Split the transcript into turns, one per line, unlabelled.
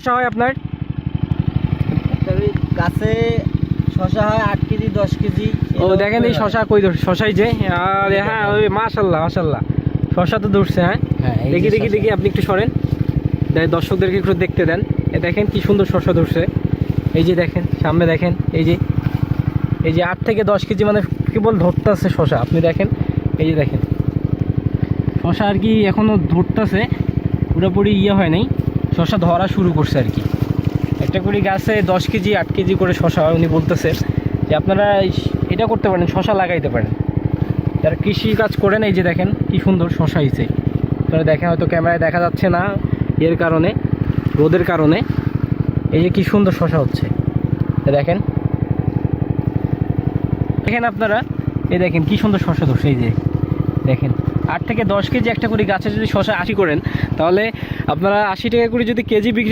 শসা হয় আপনার?
গাছে শসা হয় 8 কেজি 10 কেজি।
ও দেখেন এই শসা কই ধরছে, শসাই যে, আরে হ্যাঁ ওই মাশাল্লাহ মাশাল্লাহ শসা তো ধরছে। হ্যাঁ দেখি দেখি দেখি, আপনি একটু সরেন, দর্শকদেরকে একটু দেখতে দেন। এ দেখেন কি সুন্দর শসা ধরছে, এই যে দেখেন সামনে দেখেন, এই যে 8 থেকে 10 কেজি মানে কেবল ধরতেছে শসা। আপনি দেখেন এই যে দেখেন শসা আর কি এখনও ধরতেছে, পুরোপুরি হয় নাই, শসা ধরা শুরু করছে আর কি। একটা করে গাছে 10 কেজি 8 কেজি করে শসা হয়। উনি বলতেছে যে আপনারা এটা করতে পারেন, শসা লাগাইতে পারেন, যারা কৃষি কাজ করেন। এই যে দেখেন কি সুন্দর শসা হয়েছে, তাহলে দেখেন হয়তো ক্যামেরায় দেখা যাচ্ছে না এর কারণে, রোদের কারণে। এই যে কি সুন্দর শসা হচ্ছে, দেখেন দেখেন আপনারা, এই দেখেন কি সুন্দর শসা ধরছে। এই যে দেখেন 8 থেকে 10 কেজি একটা করে গাছে যদি শসা 80 করেন, তাহলে আপনারা 80 টাকা করে যদি কেজি বিক্রি